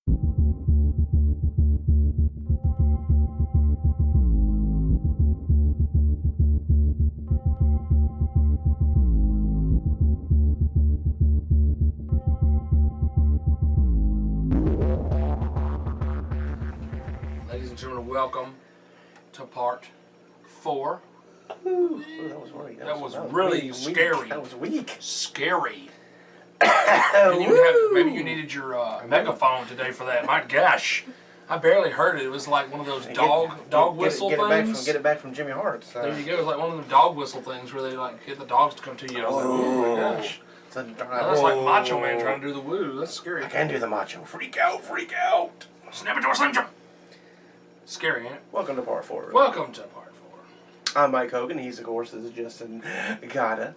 Ladies and gentlemen, welcome to part 4. Ooh, that was really, That was really scary. That was weak. Scary. Maybe you needed your megaphone today for that. My gosh, I barely heard it. It was like one of those dog whistle things. Get it back from Jimmy Hart. So. There you go. It's like one of them dog whistle things where they like get the dogs to come to you. I was like, oh my gosh. That's like Macho Man trying to do the woo. That's scary. I can do the macho. Freak out, freak out. Snap it to a Slim Jim. Scary, ain't it? Welcome to part 4. Welcome to part 4. I'm Mike Hogan. He's, of course, is Justin Gata.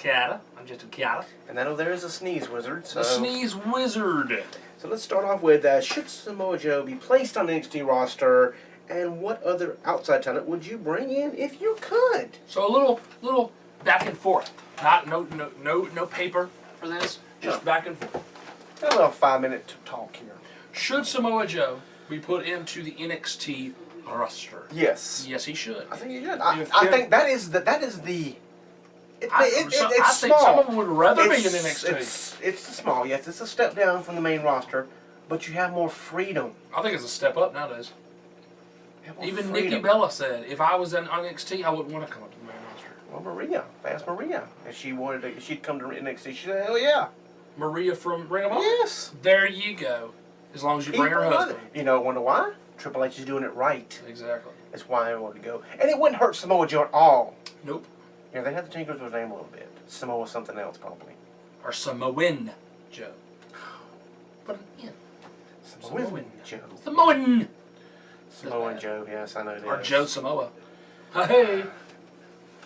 I'm Justin Gata. And then there is a sneeze wizard. So. The sneeze wizard. So let's start off with, should Samoa Joe be placed on the NXT roster, and what other outside talent would you bring in if you could? So a little back and forth. No paper for this. Just back and forth. A little 5-minute talk here. Should Samoa Joe be put into the NXT roster? Yes. Yes, he should. I think he should. I think that is the. I think some of them would rather be in NXT. It's small. Yes, it's a step down from the main roster, but you have more freedom. I think it's a step up nowadays. Even Nikki Bella said, if I was in NXT, I wouldn't want to come up to the main roster. Well, Maria. Ask Maria. If she wanted to, if she'd come to NXT, she'd say, hell yeah. Maria from Ring of Honor? Yes. There you go. As long as you bring her husband. You know, wonder why? Triple H is doing it right. Exactly. That's why I want to go. And it wouldn't hurt Samoa Joe at all. Nope. Yeah, they have to change his name a little bit. Samoa something else, probably. Or Samoan Joe. Put an in. Samoan Joe. Samoan Joe, yes, I know that. Or Joe Samoa. Hey.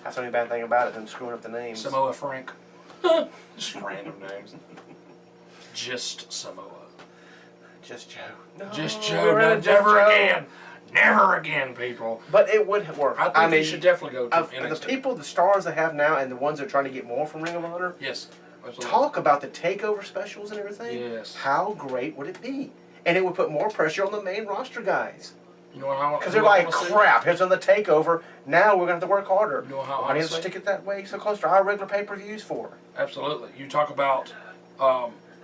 That's the only bad thing about it than screwing up the names. Samoa Frank. Just random names. Just Samoa. Just Joe. No, just Joe. Never again. Never again, people. But it would work. I think they should definitely go to NXT. The people, the stars they have now, and the ones that are trying to get more from Ring of Honor. Yes. Absolutely. Talk about the takeover specials and everything. Yes. How great would it be? And it would put more pressure on the main roster guys. You know how? Because they're like, crap, here's on the takeover. Now we're going to have to work harder. You know how? Why didn't you stick it that way so close to our regular pay-per-views for? Absolutely. You talk about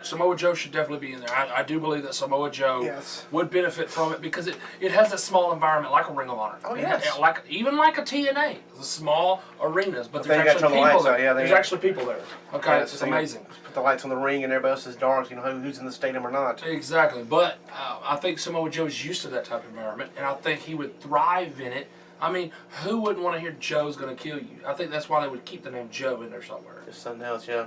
Samoa Joe should definitely be in there. I do believe that Samoa Joe would benefit from it because it has a small environment like a Ring of Honor. Oh yes. Even like a TNA, the small arenas, but there's actually people there. Yeah, there's actually people there. Okay, yeah, it's amazing. Put the lights on the ring and everybody else is dark. You know who's in the stadium or not. Exactly, but I think Samoa Joe is used to that type of environment, and I think he would thrive in it. I mean, who wouldn't want to hear Joe's going to kill you? I think that's why they would keep the name Joe in there somewhere. Just something else, yeah.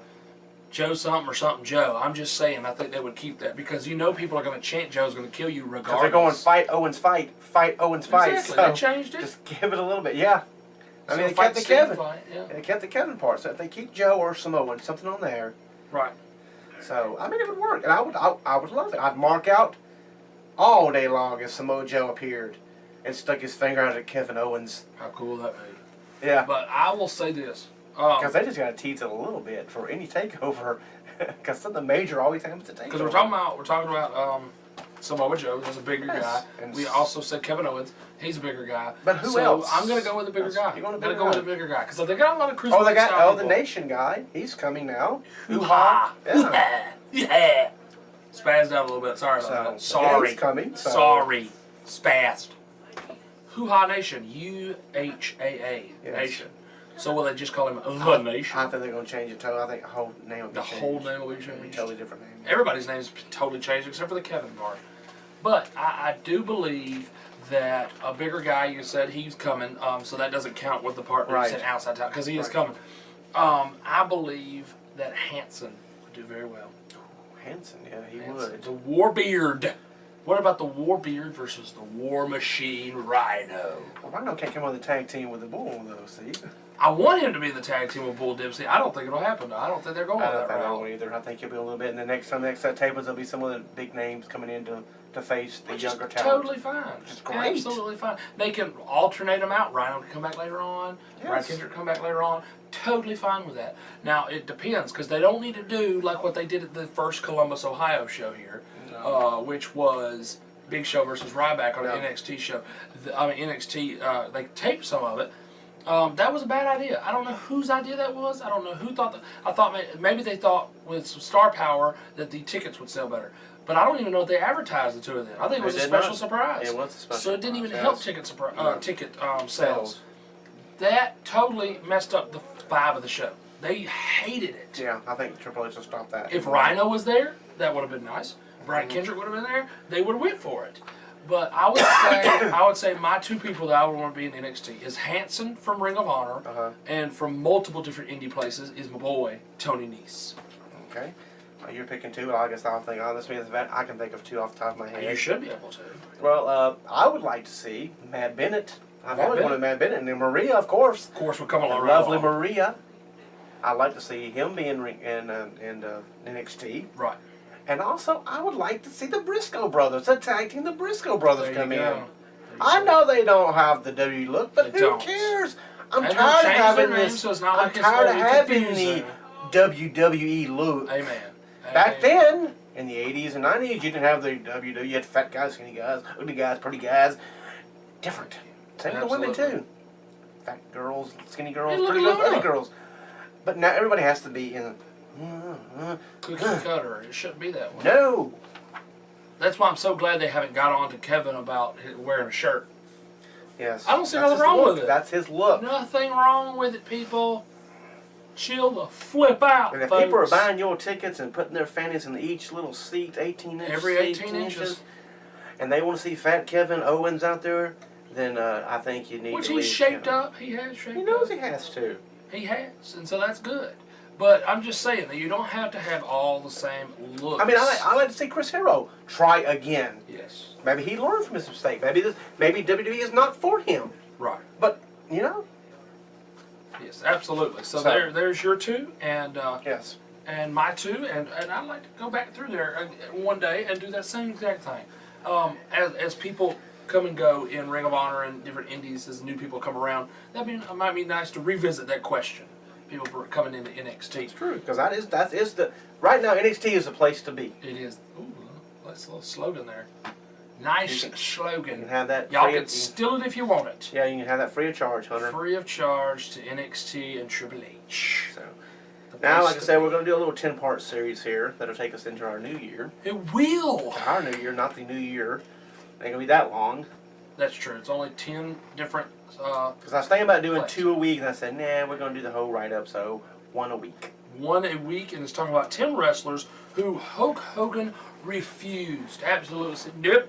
Joe something or something Joe. I'm just saying, I think they would keep that because you know people are going to chant Joe's going to kill you regardless. Because they're going fight Owens fight Owens fight. Exactly, so they changed it. Just give it a little bit, yeah. I mean, they kept the Kevin. They kept the Kevin part. So if they keep Joe or Samoan, something on there. Right. So I mean, it would work, and I would love it. I'd mark out all day long if Samoa Joe appeared and stuck his finger out at Kevin Owens. How cool that would be. Yeah. But I will say this. Because they just got to tease it a little bit for any takeover. Because something major always happens to takeover. Because we're talking about Samoa Joe. He's a bigger guy. And we also said Kevin Owens. He's a bigger guy. But who else? I'm going to go with the bigger guy. You're going to go with the bigger guy. Because they got a lot of cruiserweight Oh, they got people. the Nation guy. He's coming now. Hoo-ha. Yeah. Spazzed out a little bit. Sorry about that. Sorry. He's coming. So. Sorry. Spazzed. Hoo-ha Nation. UHAA Nation. So will they just call him The Nation? I think they're going to change it totally. I think the whole name will be changed. The whole name will be changed? It'll be a totally different name. Everybody's name is totally changed except for the Kevin part. But I do believe that a bigger guy, you said he's coming, so that doesn't count with the part where you said outside town, because he is coming. I believe that Hanson would do very well. Hanson, yeah, he would. The Warbeard. What about the Warbeard versus the War Machine Rhino? Well, Rhino can't come on the tag team with the Bull, though, see? I want him to be in the tag team with Bull Dempsey. I don't think it'll happen, though. I don't think they're going that route. I don't either. I think he'll be a little bit. And the next time, next set tables, there'll be some of the big names coming in to face the younger talent. Totally fine. Which is great. Absolutely fine. They can alternate them out. Rhino can come back later on. Yes. Brad Kendrick come back later on. Totally fine with that. Now, it depends, because they don't need to do like what they did at the first Columbus, Ohio show here. which was Big Show versus Ryback on the Yeah. NXT show. NXT, they taped some of it. That was a bad idea. I don't know whose idea that was. I don't know who thought that. I thought maybe they thought with some star power that the tickets would sell better. But I don't even know if they advertised the two of them. I think it was a special surprise. It was a special So it didn't even surprise, help ticket sales. That totally messed up the vibe of the show. They hated it. Yeah, I think Triple H will stop that. If Rhino was there, that would have been nice. Brian Kendrick would have been there. They would have went for it. But I would say my two people that I would want to be in NXT is Hanson from Ring of Honor, and from multiple different indie places is my boy Tony Nese. Okay, you're picking two. I guess I'll think on this means that I can think of two off the top of my head. You should be able to. Well, I would like to see Mad Bennett. I've always wanted Mad Bennett, and Maria, of course. Of course, we'll come along. Lovely Maria. I'd like to see him be in NXT. Right. And also, I would like to see the Briscoe brothers, the tag team, the Briscoe brothers come in. I know they don't have the WWE look, but who cares? I'm tired of having this. I'm tired of having the WWE look. Amen. Back then, in the 80s and 90s, you didn't have the WWE. You had fat guys, skinny guys, ugly guys, pretty guys. Different. Same with the women, too. Fat girls, skinny girls, pretty girls, ugly girls. But now everybody has to be in cookie cutter. It shouldn't be that way. No. That's why I'm so glad they haven't got on to Kevin about wearing a shirt. Yes. I don't see nothing wrong with it. That's his look. Nothing wrong with it, people. Chill the flip out, And if folks. people are buying your tickets and putting their fannies in each little seat, 18 inches, every 18 inches, and they want to see Fat Kevin Owens out there, then I think you need which to he's leave shaped Kevin. up. He has shaped up. He knows he has to. He has, and so that's good. But I'm just saying that you don't have to have all the same looks. I mean, I like to see Chris Hero try again. Yes. Maybe he learned from his mistake. Maybe WWE is not for him. Right. But, you know. Yes, absolutely. So there's your two, and yes, and my two, and I'd like to go back through there one day and do that same exact thing. As people come and go in Ring of Honor and different indies, as new people come around, it might be nice to revisit that question. People coming into NXT. It's true, because that is right now NXT is the place to be. It is. Ooh, that's a little slogan there. Nice slogan. You can have that. Y'all can steal it if you want it. Yeah, you can have that free of charge, Hunter. Free of charge to NXT and Triple H. So now, like I said, we're going to do a little 10-part series here that'll take us into our new year. It will. Our new year, not the new year. It ain't gonna be that long. That's true. It's only 10 different. Because I was thinking about doing 2 a week, and I said, nah, we're going to do the whole write-up, so 1 a week. 1 a week, and it's talking about 10 wrestlers who Hulk Hogan refused, absolutely said nope,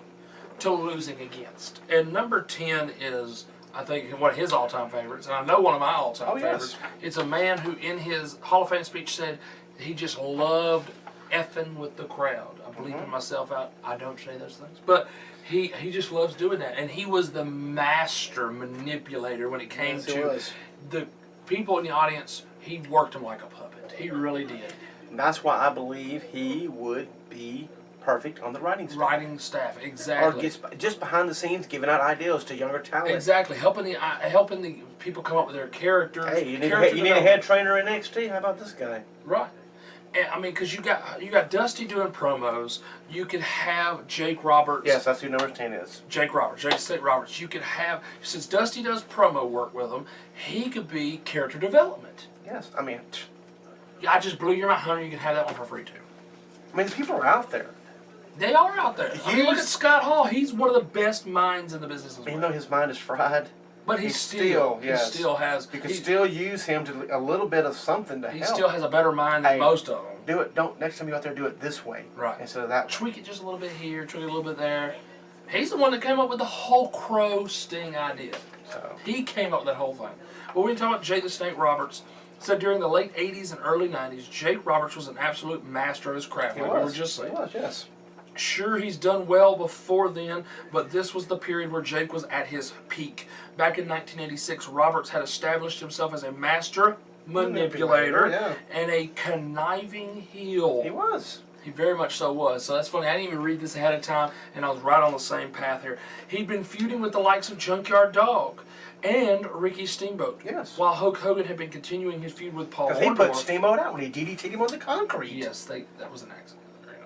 to losing against. And number 10 is, I think, one of his all-time favorites, and I know one of my all-time favorites. It's a man who, in his Hall of Fame speech, said he just loved effing with the crowd. I'm bleeping myself out. I don't say those things. But he just loves doing that. And he was the master manipulator when it came to the people in the audience. He worked them like a puppet. He really did. And that's why I believe he would be perfect on the writing staff. Writing staff, exactly. Or just behind the scenes, giving out ideas to younger talent. Exactly, helping the people come up with their characters. Hey, you need a head trainer in NXT. How about this guy? Right. And, I mean, because you got Dusty doing promos. You could have Jake Roberts. Yes, that's who number 10 is. Jake Roberts. You could have, since Dusty does promo work with him, he could be character development. Yes, I mean, I just blew your mind, Hunter. You can have that one for free too. I mean, the people are out there. They are out there. I mean, look at Scott Hall. He's one of the best minds in the business as well. Even though his mind is fried. But he still has. You can still use him to a little bit of something to help. He still has a better mind than most of them. Do it. Next time you go out there, do it this way. Right. Instead of that. Tweak it just a little bit here, tweak it a little bit there. He's the one that came up with the whole Crow Sting idea. So. He came up with that whole thing. But we're talking about Jake the Snake Roberts. So during the late 80s and early 90s, Jake Roberts was an absolute master of his craft. He we were just saying. He was, yes. Sure, he's done well before then, but this was the period where Jake was at his peak. Back in 1986, Roberts had established himself as a master manipulator and a conniving heel. He was. He very much so was. So that's funny. I didn't even read this ahead of time, and I was right on the same path here. He'd been feuding with the likes of Junkyard Dog and Ricky Steamboat. Yes. While Hulk Hogan had been continuing his feud with Paul Orndorff. Because he put Steamboat out when he DDT'd him on the concrete. Yes, that was an accident.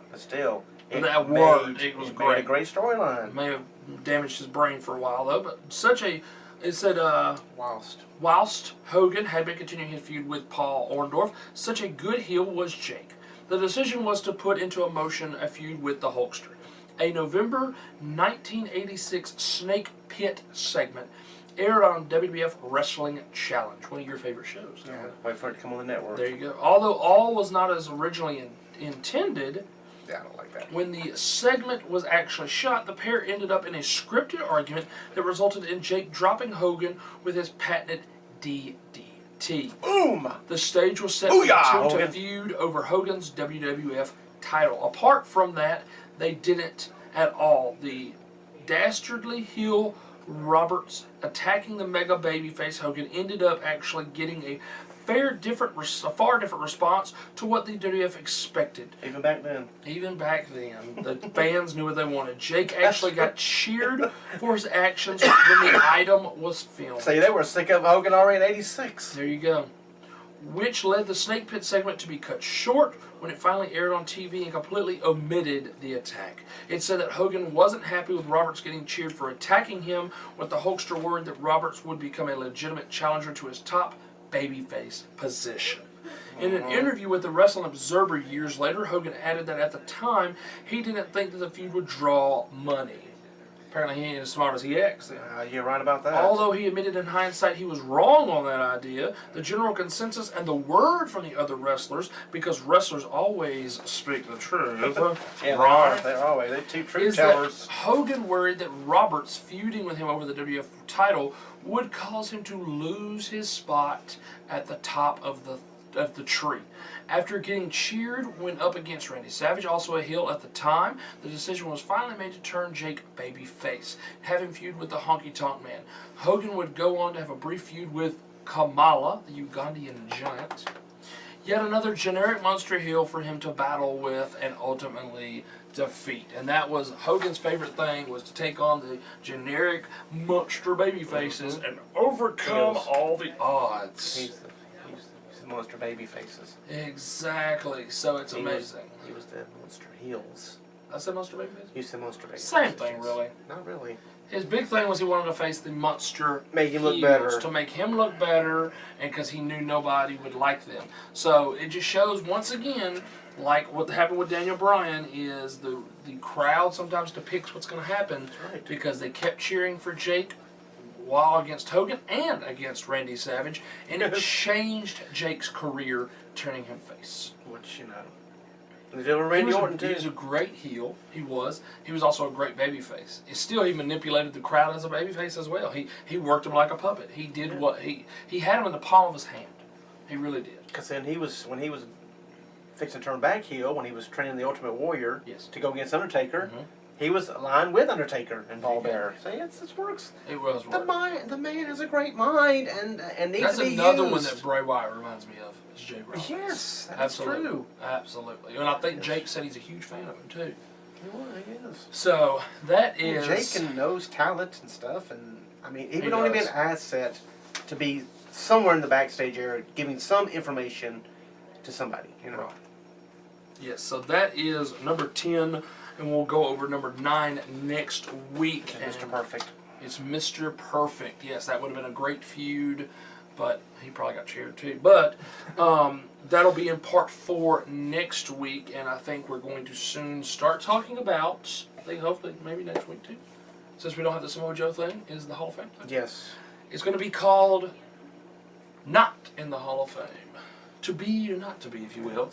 But still, But it was great. Made a great storyline. It may have damaged his brain for a while though, but it said whilst Hogan had been continuing his feud with Paul Orndorff, such a good heel was Jake. The decision was to put into motion a feud with the Hulkster. A November 1986 Snake Pit segment aired on WWF Wrestling Challenge, one of your favorite shows. Yeah, wait for it to come on the network. There you go. Although all was not as originally intended, yeah, I don't like that. When the segment was actually shot, the pair ended up in a scripted argument that resulted in Jake dropping Hogan with his patented DDT. Boom! The stage was set for the two to feud over Hogan's WWF title. Apart from that, they didn't at all. The dastardly heel Roberts attacking the mega babyface Hogan ended up actually getting a far different response to what the WWF expected. Even back then. The fans knew what they wanted. Jake actually got cheered for his actions when the item was filmed. See, they were sick of Hogan already in '86. There you go. Which led the Snake Pit segment to be cut short when it finally aired on TV and completely omitted the attack. It said that Hogan wasn't happy with Roberts getting cheered for attacking him, with the Hulkster worried that Roberts would become a legitimate challenger to his top babyface position. In an interview with the Wrestling Observer years later, Hogan added that at the time, he didn't think that the feud would draw money. Apparently he ain't as smart as he acts then. You're right about that. Although he admitted in hindsight he was wrong on that idea, the general consensus and the word from the other wrestlers, because wrestlers always speak the truth, yeah, right? They're always. They're two truth tellers. Hogan worried that Roberts feuding with him over the WWF title would cause him to lose his spot at the top of the tree. After getting cheered when up against Randy Savage, also a heel at the time, the decision was finally made to turn Jake babyface, have him feud with the Honky Tonk Man. Hogan would go on to have a brief feud with Kamala, the Ugandan giant. Yet another generic monster heel for him to battle with and ultimately defeat. And that was Hogan's favorite thing, was to take on the generic monster babyfaces and overcome all the odds. He's the monster baby faces. Exactly. So it's amazing. He was the monster heels. I said monster babyface? You said monster baby. Same thing, really. Not really. His big thing was he wanted to face the monster make him look better. To make him look better, and because he knew nobody would like them. So it just shows, once again, like what happened with Daniel Bryan, is the crowd sometimes depicts what's going to happen. Right. Because they kept cheering for Jake while against Hogan and against Randy Savage, and it changed Jake's career, turning him face. Which, Randy Orton too. He was a great heel. He was. He was also a great babyface. He manipulated the crowd as a babyface as well. He worked him like a puppet. He did what he had him in the palm of his hand. He really did. Because then when he was fixing to turn back heel, when he was training the Ultimate Warrior to go against Undertaker. Mm-hmm. He was aligned with Undertaker and Paul Bearer. So it works. It was. The man has a great mind and needs That's to be another used. one that Bray Wyatt reminds me of. Is Jake Roberts. Yes, that's true. Absolutely. And I think Jake said he's a huge fan of him too. He is. So that is. Jake knows talent and stuff, and he would only be an asset to be somewhere in the backstage area, giving some information to somebody. Right. Yes. So that is number 10. And we'll go over number 9 next week. And Mr. Perfect. It's Mr. Perfect. Yes, that would have been a great feud, but he probably got cheered too. But that'll be in part 4 next week, and I think we're going to soon start talking about, hopefully maybe next week too, since we don't have the Samoa Joe thing, is the Hall of Fame thing. Yes. It's going to be called Not in the Hall of Fame. To be or not to be, if you will.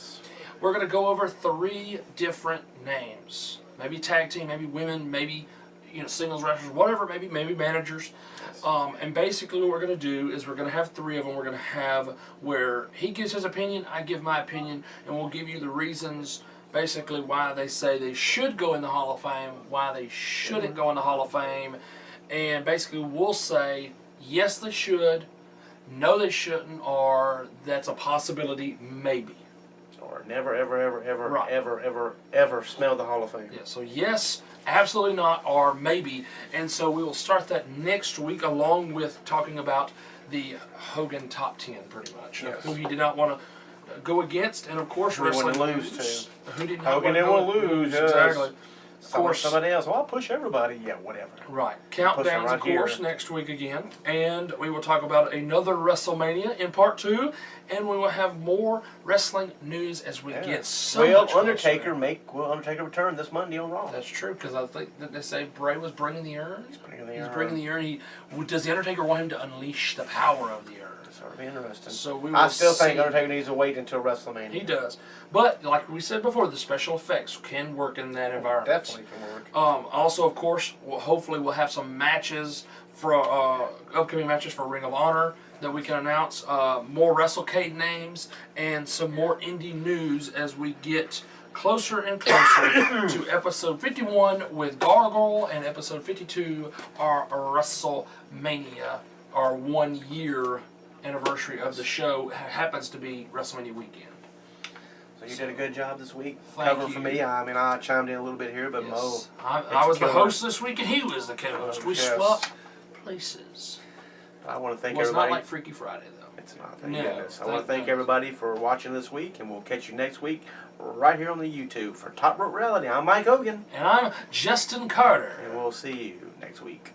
We're going to go over 3 different names. Maybe tag team, maybe women, maybe singles wrestlers, whatever, maybe managers. Yes. And basically what we're going to do is we're going to have 3 of them. We're going to have where he gives his opinion, I give my opinion, and we'll give you the reasons basically why they say they should go in the Hall of Fame, why they shouldn't go in the Hall of Fame. And basically we'll say, yes, they should, no, they shouldn't, or that's a possibility, maybe. Or never, ever smell the Hall of Fame. Yeah, so yes, absolutely not, or maybe. And so we will start that next week along with talking about the Hogan top 10, pretty much. Yes. Who he did not want to go against, and of course, who wrestling didn't lose news. to. Who did not Hogan didn't want to lose. Yes. Exactly. Of course. Somebody else. Well, I'll push everybody. Yeah, whatever. Right. Countdowns, right of course, here. next week again. And we will talk about another WrestleMania in part 2. And we will have more wrestling news as we get so much closer. Will Undertaker return this Monday on Raw? That's true, because I think that they say Bray was bringing the urn. He's bringing the urn. He's bringing the urn. Does the Undertaker want him to unleash the power of the urn? That'll be interesting. So we will I still think Undertaker needs to wait until WrestleMania. He does. But, like we said before, the special effects can work in that environment. Definitely can work. Also, of course, hopefully we'll have some matches for upcoming matches for Ring of Honor that we can announce. More WrestleCade names and some more indie news as we get closer and closer to episode 51 with Gargoyle and episode 52 our WrestleMania, our 1 year anniversary of the show happens to be WrestleMania weekend. So you did a good job this week. Thank Cover you. for me. I mean, I chimed in a little bit here, but Yes. Mo. I was the host this week and he was the co-host. We Yes. swapped places. I want to thank It's everybody. not like Freaky Friday though. It's not. Thank No, goodness. I want to thank goodness. everybody for watching this week, and we'll catch you next week right here on the YouTube for Top Rope Reality. I'm Mike Hogan, And I'm Justin Carter. and we'll see you next week.